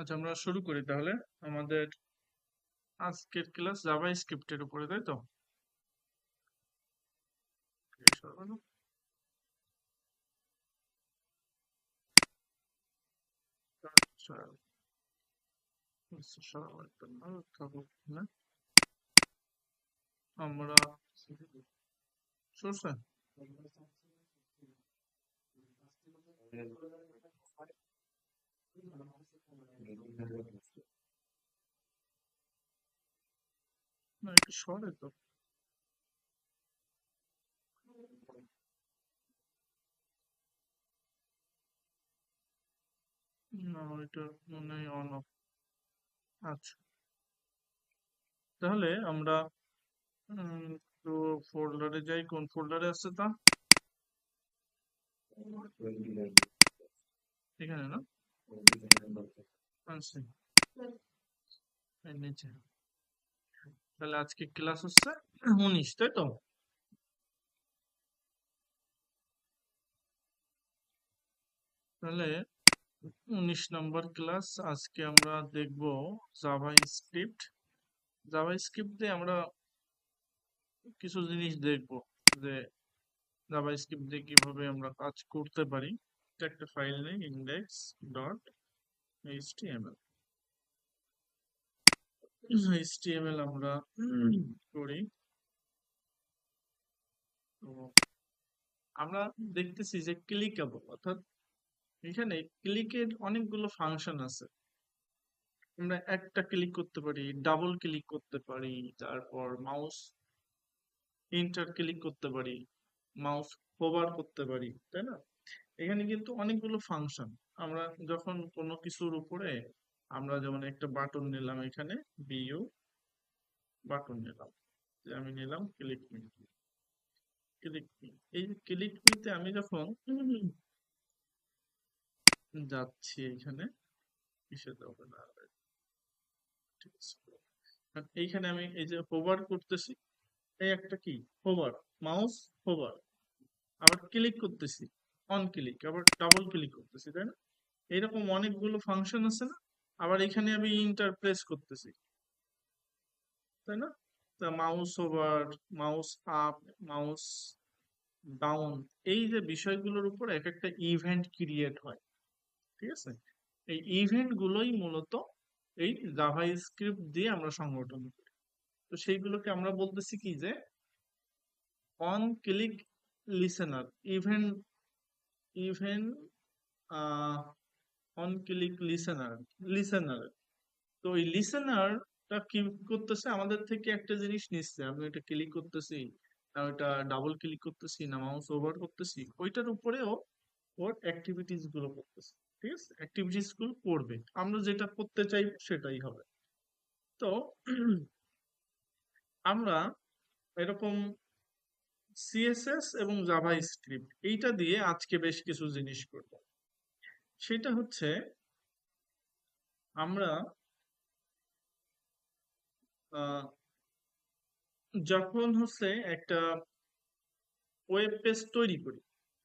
আচ্ছা, আমরা শুরু করি তাহলে আমাদের আজকের ক্লাস জাভা স্ক্রিপ্টের উপরে, তাই তো? আচ্ছা, না আমরা শুনছেন? না, একটু সরে তো। না, এটা মনে হয় অন অফ। আচ্ছা, তাহলে আমরা তো ফোল্ডারে যাই। কোন ফোল্ডারে আছে তা? এখানে না? আচ্ছা, এই নিচে। তাহলে আজকে ক্লাস হচ্ছে 19, তাই তো? তাহলে 19 নম্বর ক্লাস আজকে আমরা দেখব জাভা স্ক্রিপ্ট। জাভা স্ক্রিপ্ট দিয়ে আমরা কিছু জিনিস দেখব যে জাভা স্ক্রিপ্ট দিয়ে কিভাবে আমরা কাজ করতে পারি। এটা একটা ফাইল নেই, ইন্ডেক্স ডট এইচটিএমএল। এইচটিএমএল আমরা করি। তো আমরা দেখতেছি যে ক্লিকেবল, অর্থাৎ এখানে ক্লিকের অনেকগুলো ফাংশন আছে। আমরা একটা ক্লিক করতে পারি, ডাবল ক্লিক করতে পারি, তারপর মাউস ইন্টার ক্লিক করতে পারি, মাউস হোভার করতে পারি, তাই না? এখানে কিন্তু অনেকগুলো ফাংশন। আমরা যখন কোনো কিছুর উপরে আমরা যেমন একটা বাটন নিলাম, এখানে বিইউ বাটন নিলাম, যে আমি নিলাম ক্লিক মি। ক্লিক মি, এই ক্লিক মিতে আমি যখন যাচ্ছি এখানে কিসে যাবে না, ঠিক আছে। আর এইখানে আমি এই যে হোভার করতেছি, এই একটা কি হোভার, মাউস হোভার, আবার ক্লিক করতেছি অন ক্লিক, আবার ডাবল ক্লিক করতেছি, তাই না? এইরকম অনেকগুলো ফাংশন আছে না? আবার এখানে আমি ইন্টারপ্রেস করতেছি, তাই না? তা mouse over, mouse up, mouse down, এই যে বিষয়গুলোর উপর এক একটা ইভেন্ট ক্রিয়েট হয়, ঠিক আছে? এই ইভেন্ট গুলোই মূলত এই জাভা স্ক্রিপ্ট দিয়ে আমরা সংগঠন করি। তো সেইগুলোকে আমরা বলতেছি কি যে on click listener, event event on click listener, listener. তো ওই লিসেনারটা কি করতেছে, আমাদের থেকে একটা জিনিস নিচ্ছে। আমি এটা ক্লিক করতেছি না, ওইটা ডাবল ক্লিক করতেছি না, মাউস ওভার করতেছি, ওইটার উপরেও ওর অ্যাক্টিভিটিস গুলো করতেছে, ঠিক আছে? অ্যাক্টিভিটিস গুলো করবে, আমরা যেটা করতে চাই সেটাই হবে। তো আমরা এরকম সিএসএস এবং জাভা স্ক্রিপ্ট এইটা দিয়ে আজকে বেশ কিছু জিনিস করব। সেটা হচ্ছে আমরা আহ, যখন হচ্ছে একটা ওয়েব পেজ তৈরি করি,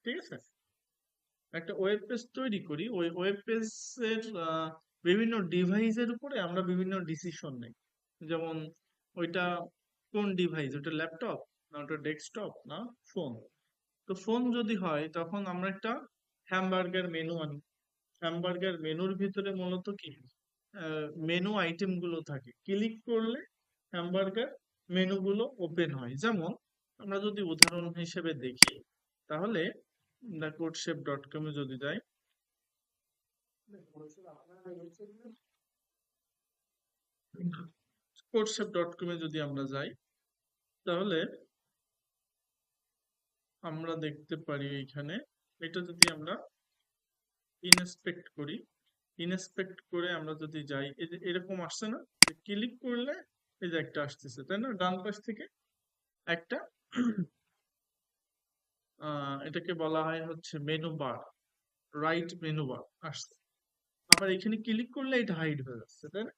ঠিক আছে? একটা ওয়েব পেজ তৈরি করি, ওই ওয়েব পেজের বিভিন্ন ডিভাইসের উপরে আমরা বিভিন্ন ডিসিশন নেই। যেমন ওইটা কোন ডিভাইস, ওটা ল্যাপটপ না ওটা ডেস্কটপ না ফোন। তো ফোন যদি হয় তখন আমরা একটা হ্যামবার্গার মেনু আনি। হ্যামবার্গার মেনুর ভিতরে মূলত কি মেনু আইটেম গুলো থাকে, ক্লিক করলে হ্যামবার্গার মেনু গুলো ওপেন হয়। যেমন আমরা যদি উদাহরণ হিসেবে দেখি, তাহলে codeShape.com-এ যদি যাই, codeShape.com-এ যদি আমরা যাই, তাহলে আমরা দেখতে পারি এইখানে এটা যদি আমরা ইনস্পেক্ট করি, ইনস্পেক্ট করে আমরা যদি যাই, এই যে এরকম আসছে না, ক্লিক করলে এই যে একটা আসতেছে, তাই না? ডান পাশ থেকে একটা এটাকে বলা হয় হচ্ছে menu bar, right menu bar আসছে। আবার এখানে ক্লিক করলে এটা হাইড হয়ে যাচ্ছে, তাই না?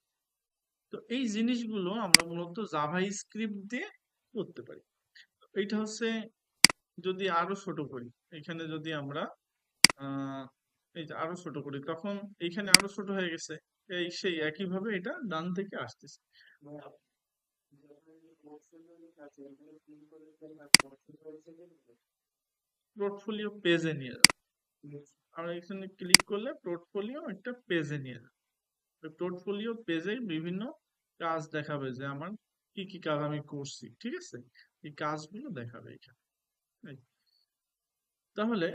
তো এই জিনিসগুলো আমরা মূলত জাভা স্ক্রিপ্ট দিয়ে করতে পারি। এইটা হচ্ছে, যদি আরো ছোট করি, এখানে যদি আমরা এই যে আরো ছোট করি, তখন এইখানে আরো ছোট হয়ে গেছে। এই সেই একইভাবে এটা ডান থেকে আসতেছে। পোর্টফোলিও পেজে নিয়ে যাবে। আমরা এখানে ক্লিক করলে পোর্টফোলিও একটা পেজে নিয়ে যাবে। পোর্টফোলিও পেজে বিভিন্ন কাজ দেখাবে যে আমার কি কি কাজ আমি করছি, ঠিক আছে? এই কাজগুলো দেখাবে এখানে। এই, তাহলে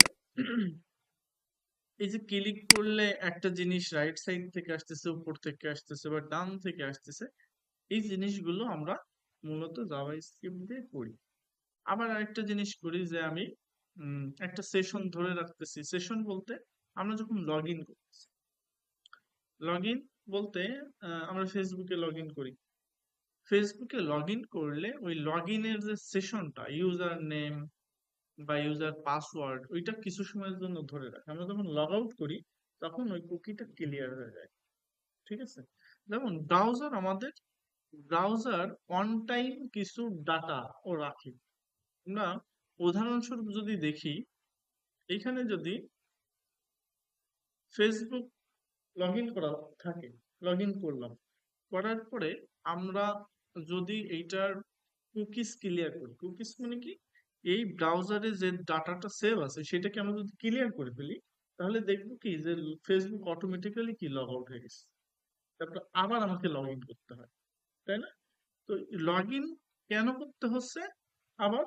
এই যে ক্লিক করলে একটা জিনিস রাইট সাইড থেকে আসতেছে, উপর থেকে আসতেছে বা ডান থেকে আসতেছে, এই জিনিসগুলো আমরা মূলত জাভাস্ক্রিপ্ট দিয়ে করি। আবার আরেকটা জিনিস করি যে আমি একটা সেশন ধরে রাখতেছি। সেশন বলতে আমরা যখন লগ ইন করতেছি, লগ ইন বলতে আমরা ফেসবুকে লগ ইন করি। ফেসবুকে লগ ইন করলে ওই লগ ইনের যে সেশনটা, ইউজার নেম বা ইউজার পাসওয়ার্ড, ওইটা কিছু সময়ের জন্য ধরে রাখে। আমরা যখন লগ আউট করি তখন ওই কুকিটা ক্লিয়ার হয়ে যায়, ঠিক আছে? যেমন ব্রাউজার, আমাদের ব্রাউজার অন টাইম কিছু ডাটা ও রাখে। আমরা উদাহরণস্বরূপ যদি দেখি, এখানে যদি ফেসবুক লগ ইন করা থাকে, লগ ইন করলাম, করার পরে আমরা যদি এইটার কুকিজ ক্লিয়ার করি, কুকিজ মানে কি, এই ব্রাউজারে যে ডাটাটা সেভ আছে সেটাকে আমরা যদি ক্লিয়ার করে ফেলি, তাহলে দেখবো কি যে ফেসবুক অটোমেটিক্যালি কি লগ আউট হয়ে গেছে। তারপর আবার আমাকে লগ ইন করতে হয়, তাই না? তো লগ ইন কেন করতে হচ্ছে? আবার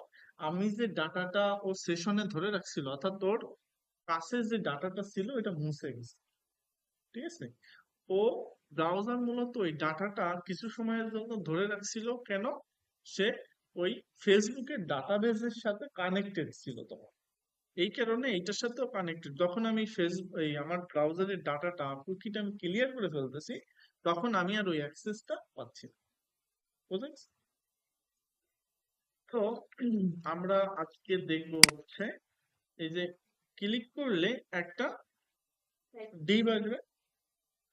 আমি যে ডাটাটা ও সেশনে ধরে রাখছিল, অর্থাৎ তোর কাছে যে ডাটাটা ছিল এটা মুছে গেছে, ঠিক আছে? ও ব্রাউজার মূলত ওই ডাটাটা কিছু সময়ের জন্য ধরে রাখছিল কেন? সে ওই ফেসবুকের ডাটাবেসের সাথে কানেক্টেড ছিল তখন। এই কারণে এইটার সাথেও কানেক্টেড, যখন আমি ফেসবুক এই আমার ব্রাউজারের ডাটাটা কুকিটা আমি ক্লিয়ার করে ফেলতেছি, তখন আমি আর ওই অ্যাক্সেসটা পাচ্ছি না। বুঝতে পারছি? তো আমরা আজকে দেখবো হচ্ছে এই যে ক্লিক করলে একটা ডিভ আসবে,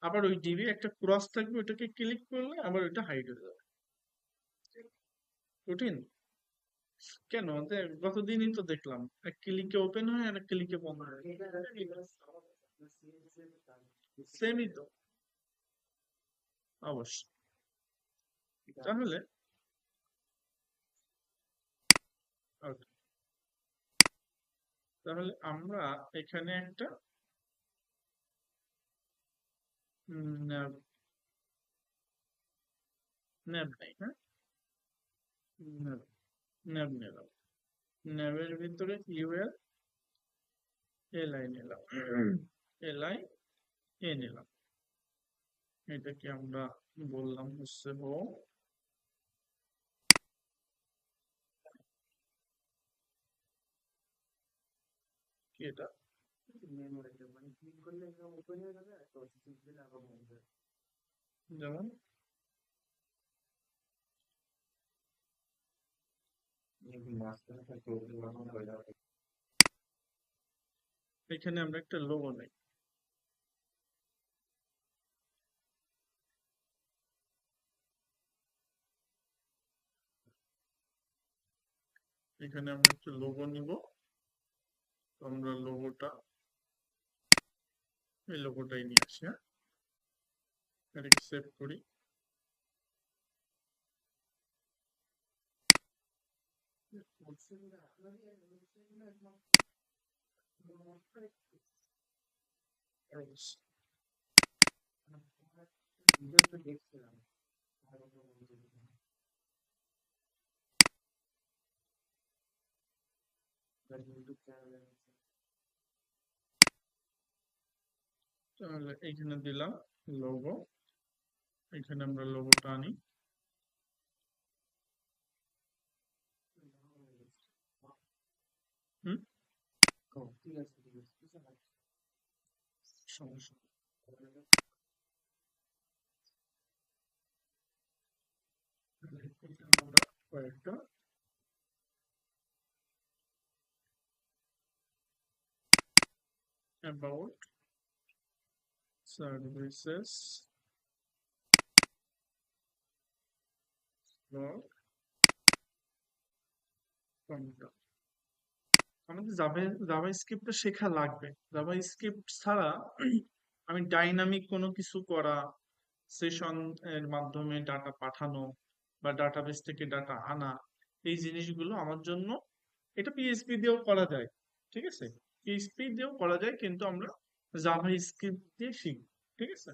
আবার ওই ডিভে একটা ক্রস থাকবে, ওটাকে ক্লিক করলে আবার ওইটা হাইড হয়ে যাবে। কঠিন কেন? গতদিনই তো দেখলাম, এক ক্লিকে ওপেন হয় আর এক ক্লিকে বন্ধ হয়। সেমই তো, অবশ্যই। তাহলে okay, তাহলে আমরা এখানে একটা ন্যাব ন্যাব নেই, হ্যাঁ, ন্যাব ন্যাব নিলাম। ন্যাবের ভিতরে ইউএল এলআই নিলাম, এলআই এ নিলাম। এটাকে আমরা বললাম হচ্ছে হোম। কি এটা? যেমন এখানে আমরা একটা লোগো নেই, এখানে আমরা একটা লোগো নিব। তো আমরা লোগোটা, এই লোগোটাই নিয়ে আসি, হ্যাঁ, এটাকে সেভ করি। তাহলে এইখানে দিলাম লোগো, এখানে আমরা লোগোটা আনি। হুম, সমস্যা নেই। আমরা কয়েকটা অ্যাবাউট সার্ভিসেস ডট কম আমাদের জাভা স্ক্রিপ্টটা শেখা লাগবে। জাভা স্ক্রিপ্ট ছাড়া আমি ডাইনামিক কোনো কিছু করা, সেশন এর মাধ্যমে ডাটা পাঠানো বা ডাটাবেস থেকে ডাটা আনা, এই জিনিসগুলো আমার জন্য, এটা পিএইচপি দিয়েও করা যায়, ঠিক আছে, পিএইচপি দিয়েও করা যায়, কিন্তু আমরা জাভা স্ক্রিপ্ট দিয়ে শিখব, ঠিক আছে।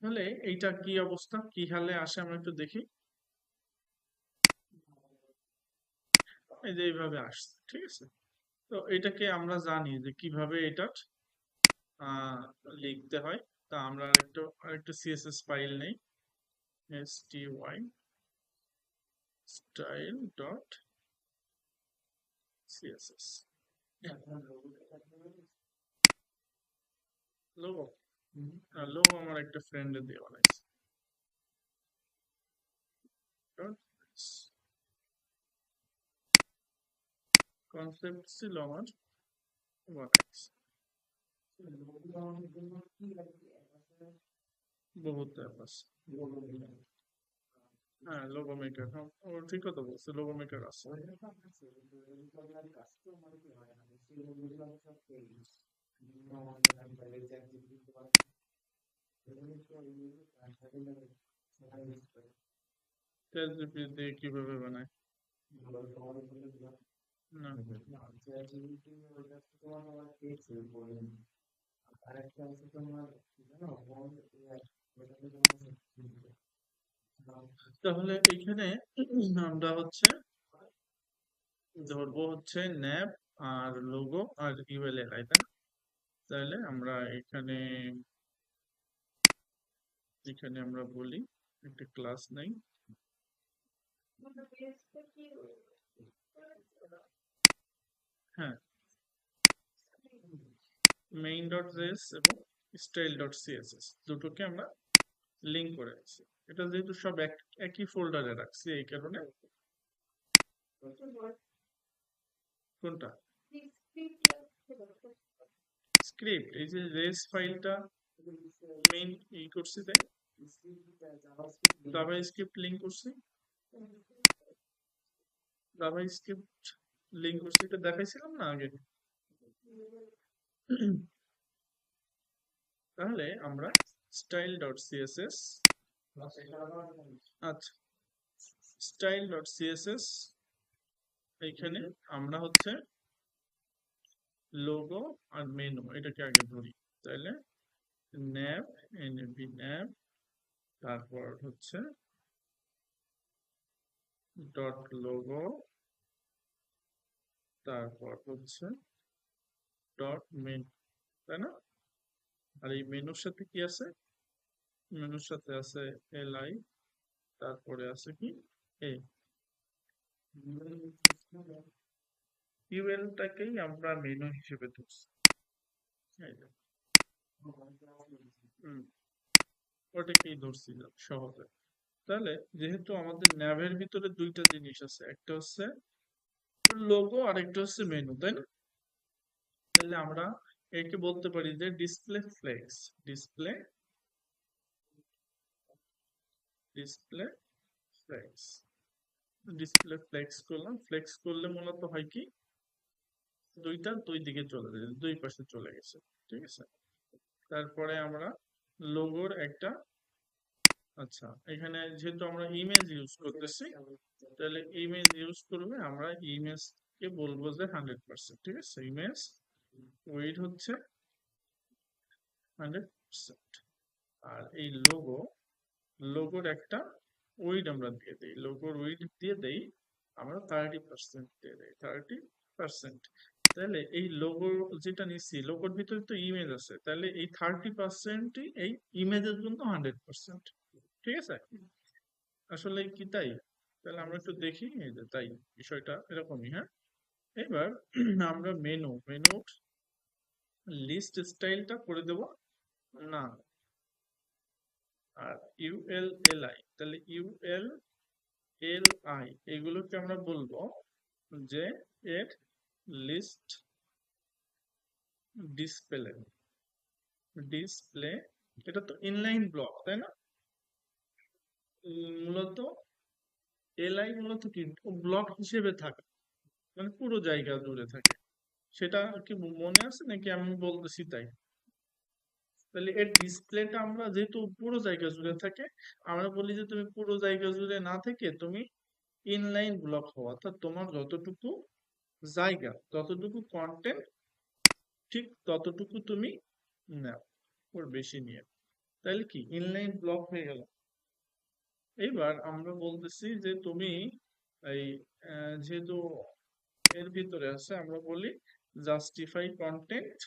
তাহলে এইটা কি অবস্থা, কি হালে আসে আমরা একটু দেখি। এই যে এইভাবে আসছে, ঠিক আছে। তো এটাকে আমরা জানি যে কিভাবে এটা আহ, লিখতে হয়। তা আমরা আরেকটু সিএসএস ফাইল নেই, STY style dot CSS logo. Logo আমার একটা ফ্রেন্ডে দিয়ে বানাইছে। কনসেপ্ট ছিল আমার, বানাইছে বহুত অ্যাপ আছে। হ্যাঁ, লোগো মেকার, হ্যাঁ ও ঠিক কথা বলছে, লোগো মেকার আছে। ChatGPT দিয়ে কিভাবে বানায়? না, তাহলে এইখানে আমরা হচ্ছে ধরবো হচ্ছে ন্যাব আর লোগো আর ইউএলএল, তাই না? তাহলে আমরা এখানে এখানে আমরা বলি একটা ক্লাস নেই। হ্যাঁ, মেইন ডট জেএস এবং স্টাইল ডট সিএসএস দুটোকে আমরা লিঙ্ক করে রাখছি। এটা যেহেতু সব একই ফোল্ডারে রাখছি, এই কারণে। কোনটা স্ক্রিপ্ট? এই যে রেস ফাইলটা মেইন ই করছি, তাই জাভা স্ক্রিপ্ট লিঙ্ক করছি, জাভা স্ক্রিপ্ট লিঙ্ক করছি, এটা দেখাইছিলাম না আগে। তাহলে আমরা স্টাইল ডট সিএসএস, আচ্ছা, স্টাইল ডট সিএসএস, এইখানে আমরা হচ্ছে লোগো আর মেনু এটাকে আগে ধরি। তাহলে ন্যাব, এনভি ন্যাব, তারপর হচ্ছে ডট লোগো, তারপর হচ্ছে ডট মেনু, তাই না? আর এই মেনুর সাথে কি আছে? মেনুর সাথে আছে এলআই, তারপরে আছে কি এ, ইউএলটাকেই আমরা মেনু হিসেবে ধরছি, এই যে। হুম, ওটাকেই ধরছি সহজে। তাহলে যেহেতু আমাদের ন্যাভের ভিতরে দুইটা জিনিস আছে, একটা হচ্ছে লোগো আর একটা হচ্ছে মেনু, তাই না? তাহলে আমরা একে বলতে পারি যে display flakes, display display flakes, display flakes করলাম। ফ্লেক্স করলে মূলত হয় কি, দুইটা দুই দিকে চলে যায়, দুই পাশে চলে গেছে, ঠিক আছে। তারপরে আমরা লোগোর একটা, আচ্ছা এখানে যেহেতু আমরা ইমেজ ইউজ করতেছি, তাহলে ইমেজ ইউজ করবে, আমরা ইমেজ কে বলবো যে 100%, ঠিক আছে। ইমেজ ওয়েট হচ্ছে 100%। আর এই লোগোর একটা ওয়েট আমরা দিয়ে দিই, লোগোর ওয়েট দিয়ে দেই আমরা 30% দিয়ে দেই, 30%। তাহলে এই লোগো যেটা নিচ্ছি, লোগোর ভিতরে তো ইমেজ আছে, তাহলে এই 30%ই এই ইমেজের জন্য 100%, ঠিক আছে। আসলে কি তাই? তাহলে আমরা একটু দেখি, এই যে তাই, বিষয়টা এরকমই, হ্যাঁ। এবার আমরা মেনুর লিস্ট স্টাইলটা করে দেব না, আর ইউএলএলআই, তাহলে ইউএলএলআই এগুলোকে আমরা বলবো যে এর লিস্ট ডিসপ্লে, ডিসপ্লে এটা তো ইনলাইন ব্লক, তাই না? মূলত এলআই মূলত কি ব্লক হিসেবে থাকে, মানে পুরো জায়গা জুড়ে থাকে। সেটা কি মনে আছে নাকি আমি বলতেছি তাই? তাহলে এর ডিসপ্লেটা আমরা যেহেতু পুরো জায়গা জুড়ে থাকে, আমরা বলি যে তুমি পুরো জায়গা জুড়ে না থেকে তুমি ইনলাইন ব্লক হও, অর্থাৎ তোমার যতটুকু জায়গা ততটুকু কন্টেন্ট ঠিক ততটুকু তুমি নাও, ওর বেশি নিয়ে। তাহলে কি ইনলাইন ব্লক হয়ে গেল। এইবার আমরা বলতেছি যে তুমি এই যেহেতু এর ভিতরে আছে, আমরা বলি জাস্টিফাই কন্টেন্ট।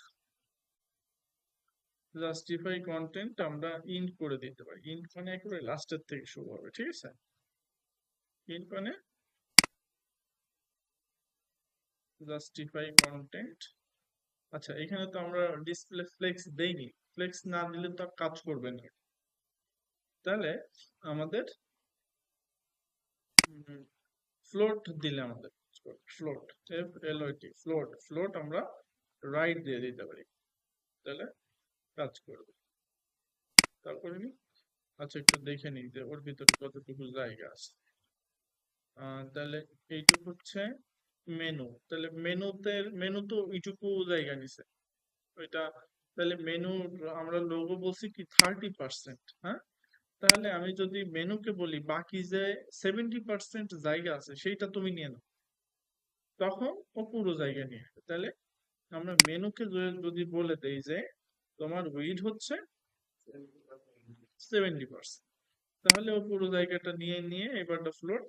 জাস্টিফাই কন্টেন্ট আমরা ইন্ট করে দিতে পারি। ইন্ট মানে একেবারে লাস্টের থেকে শুরু হবে, ঠিক আছে? ইন্ট মানে জাস্টিফাই কন্টেন্ট। আচ্ছা, এখানে তো আমরা ডিসপ্লে ফ্লেক্স দেইনি, ফ্লেক্স না দিলে তো আর কাজ করবে না। তাহলে আমাদের ফ্লোট দিলে আমাদের ফ্লোট, এফ এল ও টি, ফ্লোট। ফ্লোট আমরা রাইট দিয়ে দিতে পারি, তাহলে কাজ করবে। তারপরে নি, আচ্ছা একটু দেখে নিই যে ওর ভিতরে কতটুকু জায়গা আছে। তাহলে এইটুকু হচ্ছে মেনু। তাহলে মেনু তো এইটুকু জায়গা নিছে ওইটা। তাহলে মেনু আমরা লোগো বলছি কি 30%, হ্যাঁ? তাহলে আমি যদি মেনুকে বলি বাকি যে 70% জায়গা আছে সেইটা তুমি নিয়ে নাও, তখন ও পুরো জায়গা নিয়ে নেবে। তাহলে আমরা মেনুকে যদি বলে দেই যে তোমার উইড হচ্ছে 70%, তাহলে ও পুরো জায়গাটা নিয়ে নিয়ে এবারটা ফ্লোর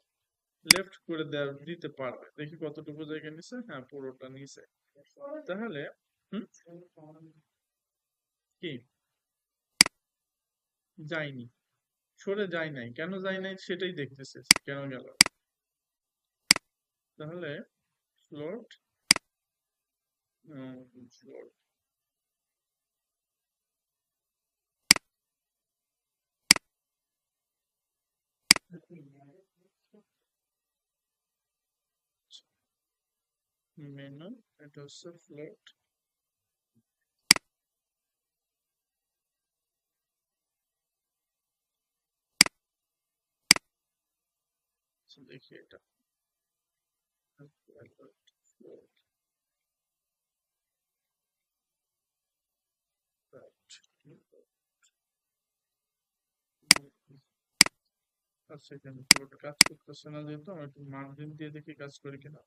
লেফট করে দিতে পারবে। দেখি কতটুকু জায়গা নিছে, হ্যাঁ পুরোটা নিছে। তাহলে হুম, কি যায়নি, সরে যায় নাই, কেন যায় নাই সেটাই দেখতেছে কেন গেল। তাহলে ফ্লোট, ফ্লোট মেনু, এটা হচ্ছে ফ্লোট। দেখি এটা float, আচ্ছা এখানে ফ্লোট কাজ করতেছে না, যেহেতু আমি একটু মার্জিন দিয়ে দেখি কাজ করে কিনা।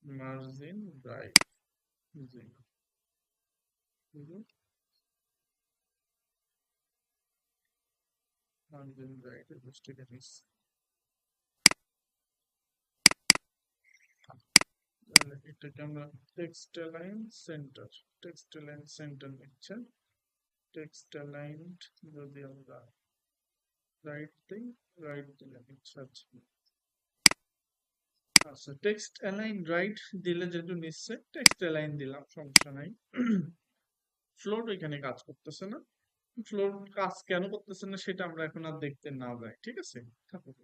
মার্জিন রাইট, মার্জিন রাইট বুঝতে পেরেছি। তাহলে এটাকে আমরা text align centre, text align centre নিচ্ছে। টেক্সট অ্যালাইনড যদি আমরা রাইট দিই, রাইট দিলে নিচ্ছে। আচ্ছা আচ্ছা, টেক্সট অ্যালাইন রাইট দিলে যেহেতু নিচ্ছে, টেক্সট অ্যালাইন দিলাম, সমস্যা নাই। ফ্লোট এখানে কাজ করতেছে না। ফ্লোট কাজ কেন করতেছে না সেটা আমরা এখন আর দেখতে না যাই, ঠিক আছে? থাকুক।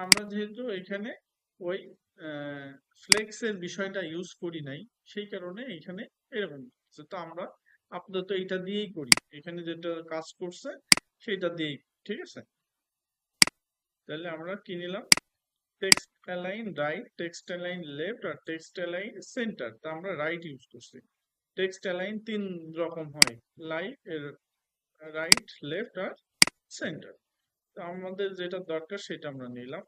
আমরা যেহেতু এখানে ওই ফ্লেক্স এর বিষয়টা ইউজ করি নাই, সেই কারণে এখানে এরকম হচ্ছে। তো আমরা আপাতত এটা দিয়েই করি, এখানে যেটা কাজ করছে সেটা দিয়েই, ঠিক আছে? তাহলে আমরা কি নিলাম? Text align right, text align left আর টেক্সট অ্যালাইন সেন্টার। তা আমরা রাইট ইউজ করছি। টেক্সট অ্যালাইন তিন রকম হয়, রাইট, লেফট আর সেন্টার। তো আমাদের যেটা দরকার সেটা আমরা নিলাম।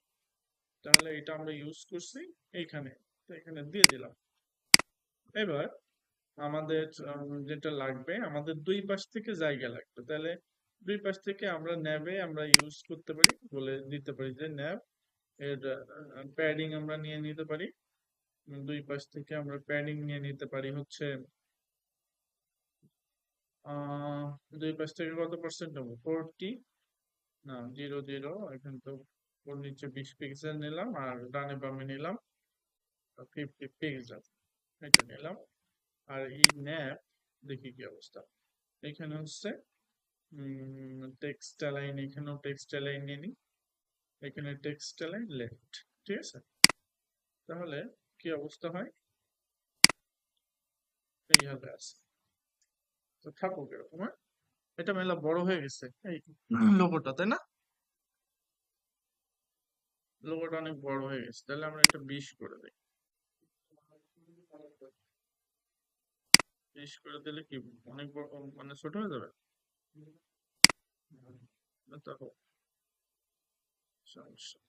তাহলে এটা আমরা ইউজ করছি এইখানে, তো এখানে দিয়ে দিলাম। এবার আমাদের যেটা লাগবে, আমাদের দুই পাশ থেকে জায়গা লাগবে। তাহলে দুই পাশ থেকে আমরা ন্যাবে আমরা ইউজ করতে পারি, বলে দিতে পারি যে ন্যাব এর প্যাডিং আমরা নিয়ে নিতে পারি। দুই পাশ থেকে আমরা প্যাডিং নিয়ে নিতে পারি হচ্ছে আহ দুই পাশ থেকে কত পার্সেন্ট নেবো? 40, না 0 0, এখানে তো ওর নিচে 20 পিক্সেল নিলাম আর ডানে বামে নিলাম 50 পিক্সেল, এটা নিলাম। আর এই ন্যাপ দেখি কি অবস্থা। এখানে হচ্ছে টেক্সট অ্যালাইন, এখানেও টেক্সট অ্যালাইন নিয়ে নিই, এখানে টেক্সট অ্যালাইন লেফট, ঠিক আছে? তাহলে কি অবস্থা হয়, এইভাবে আছে। তো থাকুক এরকম, হ্যাঁ? এটা মেলা বড় হয়ে গেছে এই লোগোটা, তাই না? লোগোটা অনেক বড় হয়ে গেছে, তাহলে আমরা এটা 20 করে দিই। 20 করে দিলে কি অনেক বড়, মানে ছোট হয়ে যাবে? না তো সমস্যা।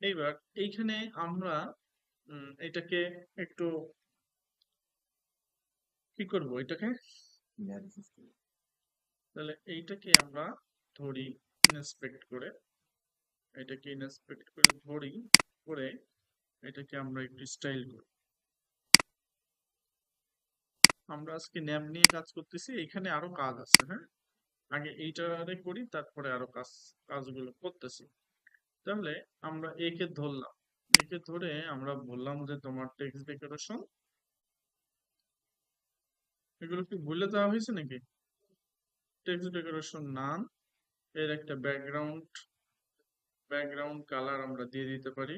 এইবার এইখানে আমরা এটাকে একটু কি করব এটাকে, তাহলে এইটাকে আমরা ধরি ইন্সপেক্ট করে, এটাকে ইন্সপেক্ট করে ধরি, করে এটাকে আমরা একটু স্টাইল করি। আমরা আজকে ন্যাম নিয়ে কাজ করতেছি, এখানে আরো কাজ আছে, হ্যাঁ, আগে এইটারে করি, তারপরে আরো কাজগুলো করতেছি। তাহলে আমরা একে ধরলাম, একে ধরে আমরা বললাম যে তোমার টেক্সট ডেকোরেশন, এগুলো কি ভুলে দেওয়া হয়েছে নাকি? টেক্সট ডেকোরেশন নাম, এর একটা ব্যাকগ্রাউন্ড কালার আমরা দিয়ে দিতে পারি।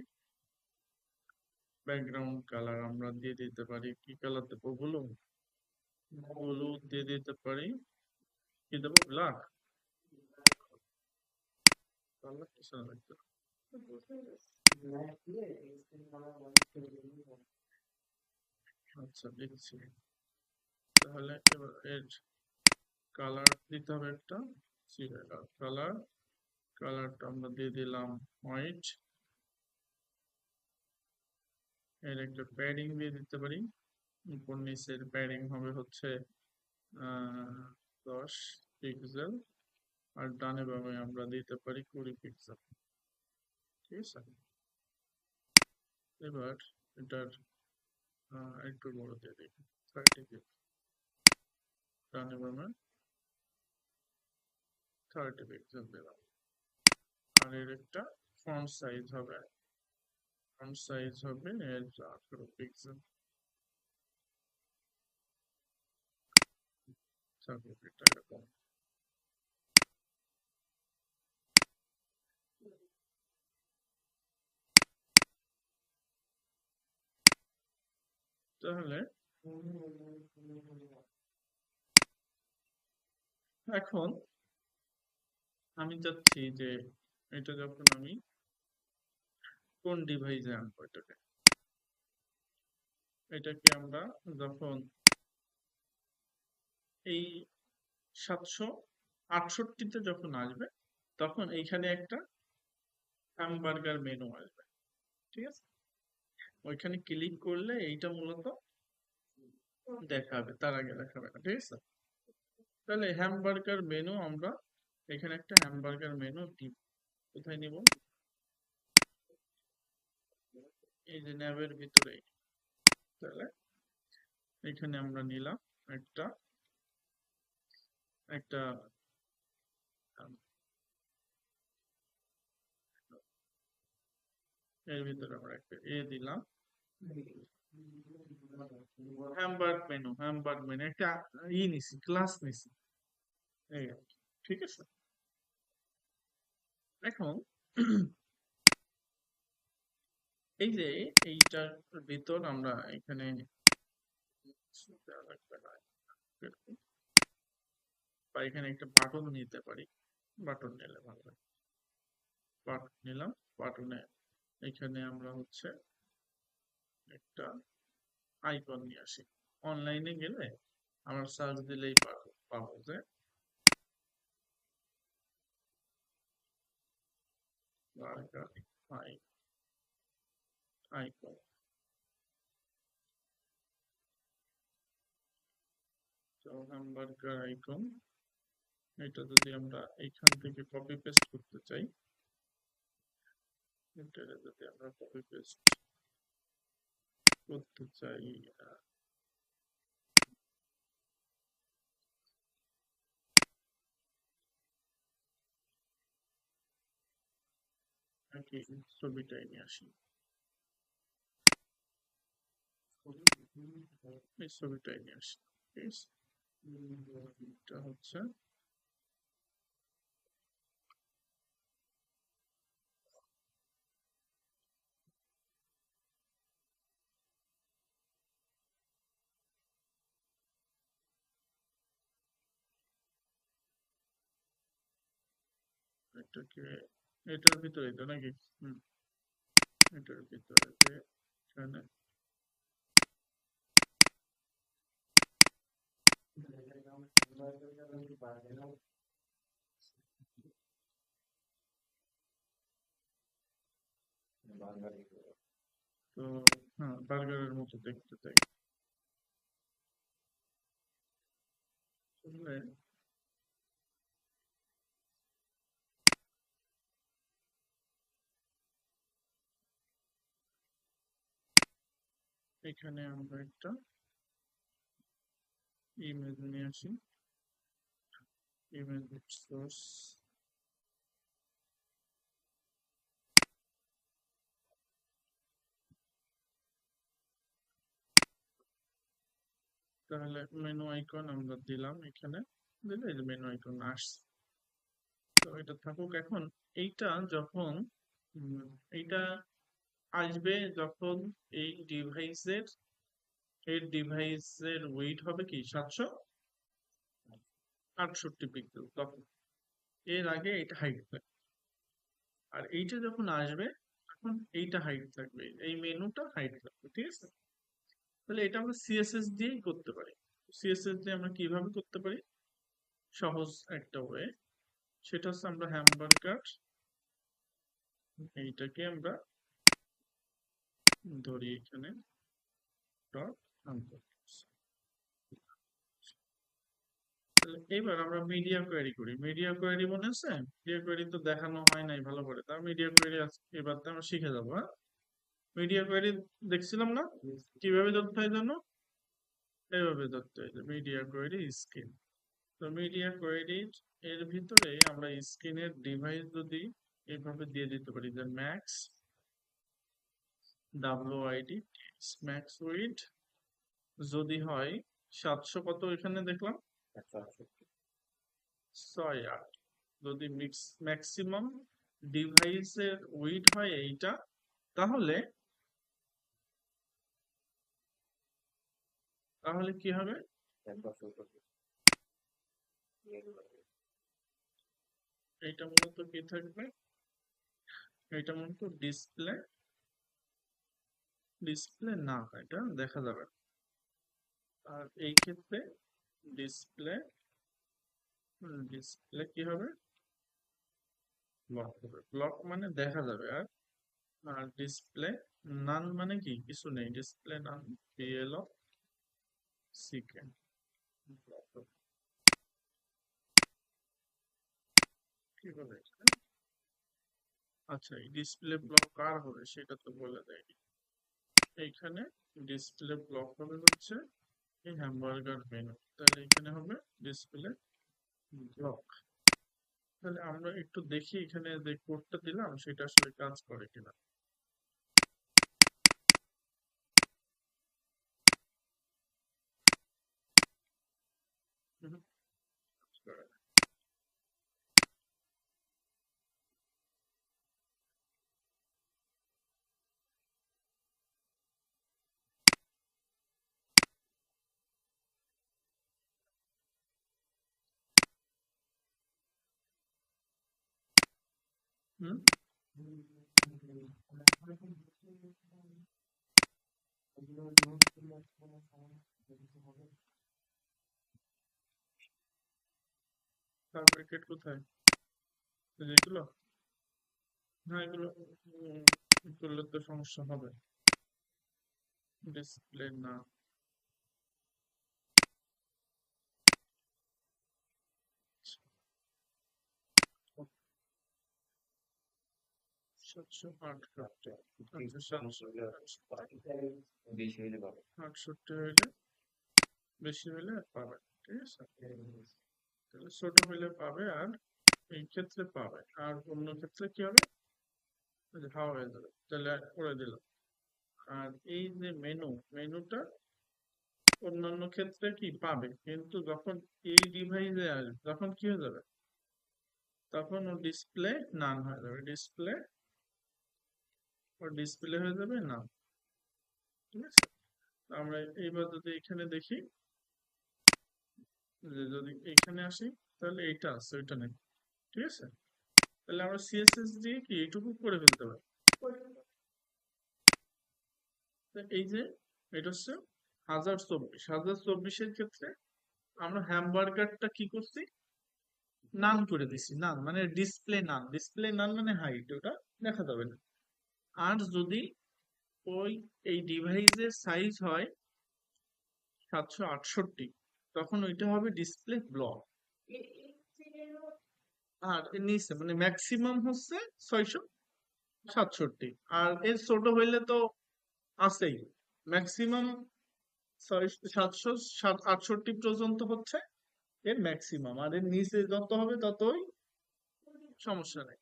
ব্যাকগ্রাউন্ড কালার আমরা দিয়ে দিতে পারি, কি কালার দেবো? হলুদ, হলুদ দিয়ে দিতে পারি। কি দেবো? ব্ল্যাক কালার, কিছু না লাগবে। আচ্ছা, দেখছি। তাহলে এবার এর কালার দিতে হবে একটা, কালার, কালারটা আমরা দিয়ে দিলাম হোয়াইট। এর একটা প্যাডিং দিয়ে দিতে পারি, উপর নিচের প্যাডিং হবে হচ্ছে 10 পিক্সেল, আর ডানে বামে আমরা দিতে পারি 20 পিক্সেল। ঠিক আছে, এবার এটার একটু বড় দিয়ে দিই, 30 পিক্সেল, ডানে বামে 30 পিক্সেল দিলাম। আর এর একটা ফন্ট সাইজ হবে, এর 18 পিক্সেল। এটা এরকম। তাহলে এখন আমি চাচ্ছি যে এটা যখন আমি কোন ডিভাইসে আনবো এটাকে, এটাকে আমরা যখন এই 768তে যখন আসবে, তখন এইখানে একটা হ্যামবার্গার মেনু আসবে। ঠিক আছে, ওইখানে ক্লিক করলে এইটা মূলত দেখাবে, তার আগে দেখাবে না। ঠিক আছে, তাহলে হ্যামবার্গার মেনু আমরা এখানে একটা হ্যামবার্গার মেনু দিব। কোথায় নিব? এই যে ন্যাবের ভিতরে। তাহলে এখানে আমরা নিলাম একটা একটা আম, এর ভিতরে আমরা একটা দিলাম, হ্যামবার্গ মেনু একটা নিছি, ক্লাস নিছি, এই আর কি। ঠিক আছে, এখন এই যে এইটার ভিতর আমরা এখানে বা এখানে একটা বাটন নিতে পারি, বাটন নিলে ভালো হয়। বাটন নিলাম, বাটনে এখানে আমরা হচ্ছে একটা আইকন নিয়ে আসি। অনলাইনে গেলে আমরা সার্চ দিলেই পাবো যে বার্গার আইকন। তো বার্গার আইকন, এটা যদি আমরা এইখান থেকে কপি পেস্ট করতে চাই, এটা যদি আমরা কপি পেস্ট করতে চাই, নাকি ছবিটাই নিয়ে আসি, এই ছবিটাই নিয়ে আসি। ঠিক আছে, এটা হচ্ছে এটাকে এটার ভিতরে তো নাকি? হুম, এটার ভিতরে এখানে তো হ্যাঁ বার্গারের মতো দেখতে তাই। তাহলে এখানে আমরা একটা ইমেজ নিয়ে আসি, ইমেজ সোর্স। তাহলে মেনু আইকন আমরা দিলাম এখানে, দিলে এই যে মেনু আইকন আসছে। তো এটা থাকুক এখন। এইটা যখন উম, এইটা আসবে যখন এই ডিভাইসের ওয়েট হবে কি 768 পিক্সেল, তখন এর আগে এটা হাইট থাকবে। আর এইটা যখন আসবে তখন এইটা হাইট থাকবে, এই মেনুটা হাইট থাকবে, ঠিক আছে? তাহলে এটা আমরা সিএসএস দিয়েই করতে পারি। সিএসএস দিয়ে আমরা কিভাবে করতে পারি? সহজ একটা ওয়ে, সেটা হচ্ছে আমরা হ্যামবার্গার এইটাকে আমরা ধরি এখানে ডট এবার আমরা মিডিয়া কোয়েরি করি। মিডিয়া কোয়েরি মনে আছে? মিডিয়া কোয়েরি তো দেখানো হয় নাই ভালো করে, তার মিডিয়া কোয়েরি এবার তো আমরা শিখে যাবো। হ্যাঁ, মিডিয়া কোয়েরি দেখছিলাম না কিভাবে ধরতে হয় জানো? এইভাবে ধরতে হয়, মিডিয়া কোয়েরি স্ক্রিন। তো মিডিয়া কোয়েরির এর ভিতরে আমরা স্ক্রিনের ডিভাইস যদি এইভাবে দিয়ে দিতে পারি যে ম্যাক্স WID ম্যাক্স উইড যদি হয় 700 কত এখানে দেখলাম 6 8, যদি ম্যাক্সিমাম ডিভাইসের উইড হয় এইটা, তাহলে তাহলে কি হবে? এইটা মূলত কি থাকবে? এটা মূলত ডিসপ্লে ডিসপ্লে না, এটা দেখা যাবে না। আর এই ক্ষেত্রে ডিসপ্লে ডিসপ্লে কি হবে? ব্লক হবে। ব্লক মানে দেখা যাবে। আর আর ডিসপ্লে নান মানে কি? কিছু নেই, ডিসপ্লে নান PLO সিকে। কি বলে এটা? আচ্ছা, এই ডিসপ্লে ব্লক কার হবে সেটা তো বলে দেয়নি এইখানে। ডিসপ্লে ব্লক হবে হচ্ছে এই হ্যামবার্গার মেনু, তাহলে এখানে হবে ডিসপ্লে ব্লক। তাহলে আমরা একটু দেখি এখানে যে কোডটা দিলাম সেটা আসলে কাজ করে কিনা। হুম, কাজ করে না। হুম, তার প্যাকেট কোথায়? যেগুলো, হ্যাঁ এগুলো করলে তো সমস্যা হবে। ডিসপ্লে না, 768, আচ্ছা 768 হইলে বেশি হইলে পাবে, ঠিক আছে? তাহলে ছোট হইলে পাবে, আর এই ক্ষেত্রে পাবে, আর অন্য ক্ষেত্রে কি হবে? ওই যে হাওয়া হয়ে যাবে, তাহলে করে দিলাম। আর এই যে মেনুটা অন্যান্য ক্ষেত্রে কি পাবে, কিন্তু যখন এই ডিভাইসে আসবে তখন কি হয়ে যাবে? তখন ও ডিসপ্লে নান হয়ে যাবে, ডিসপ্লে হয়ে যাবে না, ঠিক আছে? তো আমরা এইবার যদি এখানে দেখি, যে যদি এখানে আসি তাহলে এইটা আছে ওইটা নেই, ঠিক আছে? তাহলে আমরা সিএসএস দিয়ে কি এইটুকু করে ফেলতে পারি। তো এই যে এটা হচ্ছে 1024 ক্ষেত্রে আমরা হ্যামবার্গারটা কি করছি, নান করে দিছি। নান মানে ডিসপ্লে নান, ডিসপ্লে নান মানে হাইট, ওটা দেখা যাবে না। আর যদি ওই এই ডিভাইসের সাইজ হয় 768, তখন ওইটা হবে ডিসপ্লে ব্লক। আর এর নিচে মানে ম্যাক্সিমাম হচ্ছে 667, আর এর ছোট হইলে তো আছেই। ম্যাক্সিমাম 768 পর্যন্ত হচ্ছে এর ম্যাক্সিমাম, আর এর নিচে যত হবে ততই সমস্যা নেই।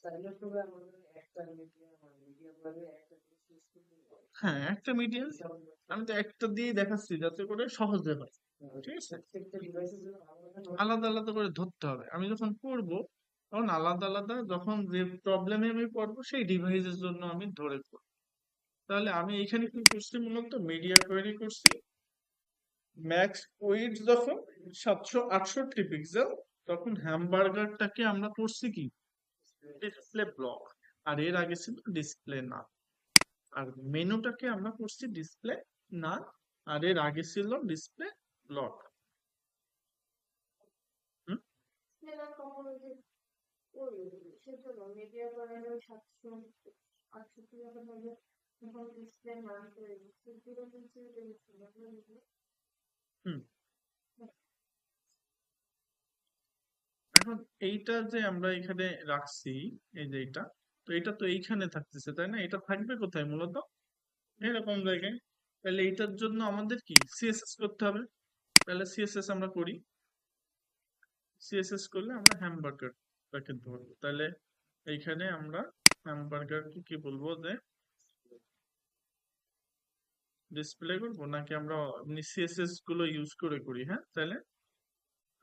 হ্যাঁ, একটা মিডিয়াম, আমি তো একটা দিয়ে দেখাচ্ছি যাতে করে সহজে হয়। ঠিক আছে, আলাদা আলাদা করে ধরতে হবে। আমি যখন পড়বো তখন আলাদা আলাদা, যখন যে প্রবলেমে আমি পড়বো সেই ডিভাইসের জন্য আমি ধরে পড়বো। তাহলে আমি এখানে কি করছি, মূলত মিডিয়া কোয়েরি করছি। ম্যাক্স উইডথ যখন 768 পিক্সেল, তখন হ্যামবার্গারটাকে আমরা করছি কি ডিসপ্লে ব্লক, আর এর আগে ছিল ডিসপ্লে না। আর মেনুটাকে আমরা করছি ডিসপ্লে না, আর এর আগে ছিল ডিসপ্লে ব্লক। হুম, এখন এইটা যে আমরা এখানে রাখছি, এই যে এটা, তো এটা তো এইখানে থাকতেছে তাই না, এটা থাকবে কোথায় মূলত এরকম জায়গায়। তাহলে এইটার জন্য আমাদের কি সিএসএস করতে হবে। তাহলে সিএসএস আমরা করি। সিএসএস করলে আমরা হ্যামবার্গারটাকে ধরবো। তাহলে এইখানে আমরা হ্যামবার্গারকে কি বলবো, যে ডিসপ্লে করবো নাকি আমরা এমনি সিএসএস গুলো ইউজ করে করি। হ্যাঁ, তাহলে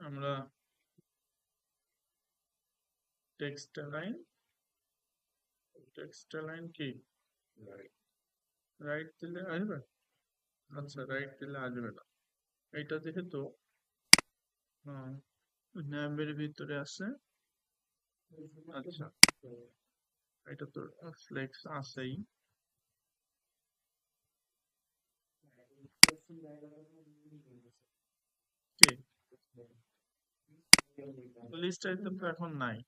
আমরা টেক্সট লাইন, টেক্সট লাইন কি রাইট দিলে আসবে। আচ্ছা, রাইট দিলে আসবে না, এটা যেহেতু ন্যাবের ভিতরে আছে। আচ্ছা, এটা তো ফ্লেক্স আছেই। কি লিস্ট আইটেম তো এখন নাই।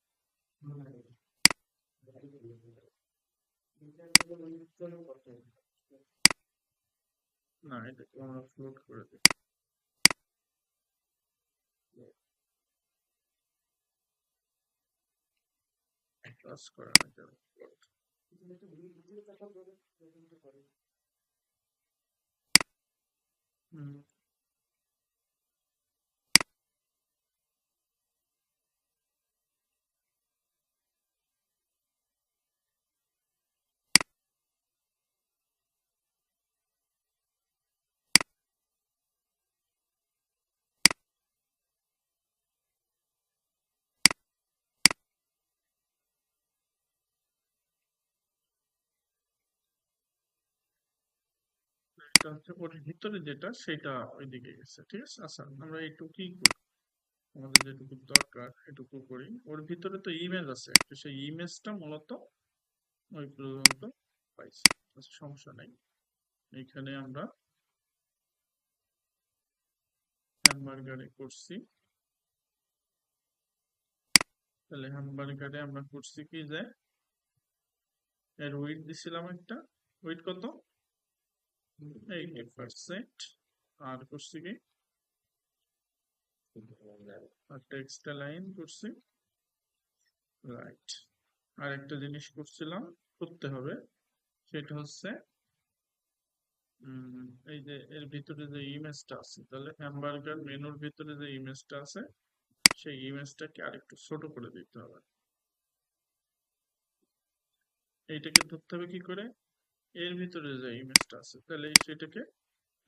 না, এটাকে আমরা ফ্লোট করে দিই। ক্লাস করে না কেন? হুম, এটা হচ্ছে ওর ভিতরে যেটা সেটা ওইদিকে গেছে। ঠিক আছে, আচ্ছা আমরা এইটুকুই করি, আমাদের যেটুকু দরকার এটুকু করি। ওর ভিতরে তো ইমেজ আছে, তো সেই ইমেজটা মূলত ওই পর্যন্ত পাইছি। আচ্ছা, সমস্যা নাই। এখানে আমরা হ্যামবার্গারে করছি। তাহলে হ্যামবার্গারে আমরা করছি কি, যে এর ওয়েট দিছিলাম একটা, ওয়েট কত, 80%। আর করছি কি টেক্সট লাইন করছি রাইট। আর একটা জিনিস করছিলাম, করতে হবে, সেটা হচ্ছে এই যে এর ভিতরে যে ইমেজটা আছে, তাহলে হ্যামবার্গার মেনুর ভিতরে যে ইমেজটা আছে সেই ইমেজটাকে আরেকটু ছোট করে দিতে হবে। এইটাকে ধরতে হবে কি করে, এর ভিতরে যে ইমেজটা আছে তাহলে সেটাকে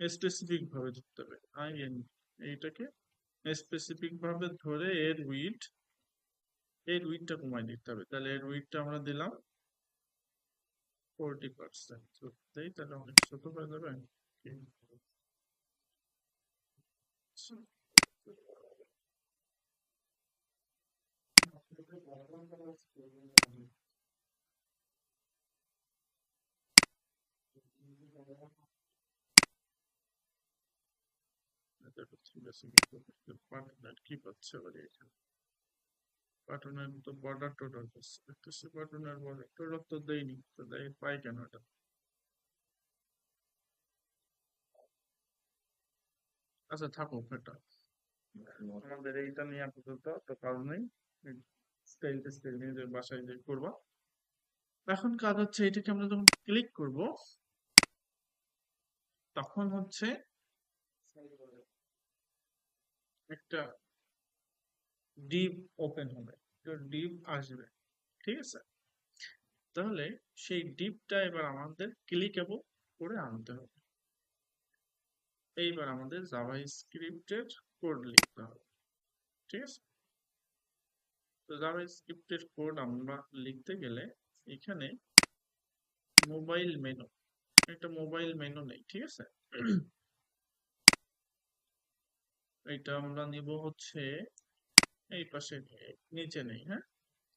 স্পেসিফিক ভাবে ধরতে হবে। এইটাকে স্পেসিফিক ভাবে ধরে এর উইডটা কমাই দিতে হবে। তাহলে এর উইডটা আমরা দিলাম 40%। দেই, তাহলে অনেক ছোট হয়ে যাবে। পার্টনার কি পাচ্ছে আবার এখানে? পার্টনার তো বর্ডার টোটাল পাচ্ছে, দেখতেছি পার্টনার বর্ডার টোটাল তো দেয়নি, তো দেয় পাই কেন এটা? আচ্ছা থাকুক এটা, আমাদের এইটা নিয়ে আপাতত তো কাজ নেই। স্টাইল স্টাইল নিয়ে যে বাসায় যে করবা, এখন কাজ হচ্ছে এটাকে আমরা যখন ক্লিক করব তখন হচ্ছে একটা ডিপ ওপেন হবে, একটা ডিপ আসবে, ঠিক আছে? তাহলে সেই ডিপটা এবার আমাদের ক্লিকেবল করে আনতে হবে। এইবার আমাদের জাভা স্ক্রিপ্টের কোড লিখতে হবে, ঠিক আছে? তো জাভা স্ক্রিপ্টের কোড আমরা লিখতে গেলে এখানে মোবাইল মেনু, একটা মোবাইল মেনু নেই, ঠিক আছে? এটা আমরা নিব হচ্ছে এই পাশে, নিচে নেই, হ্যাঁ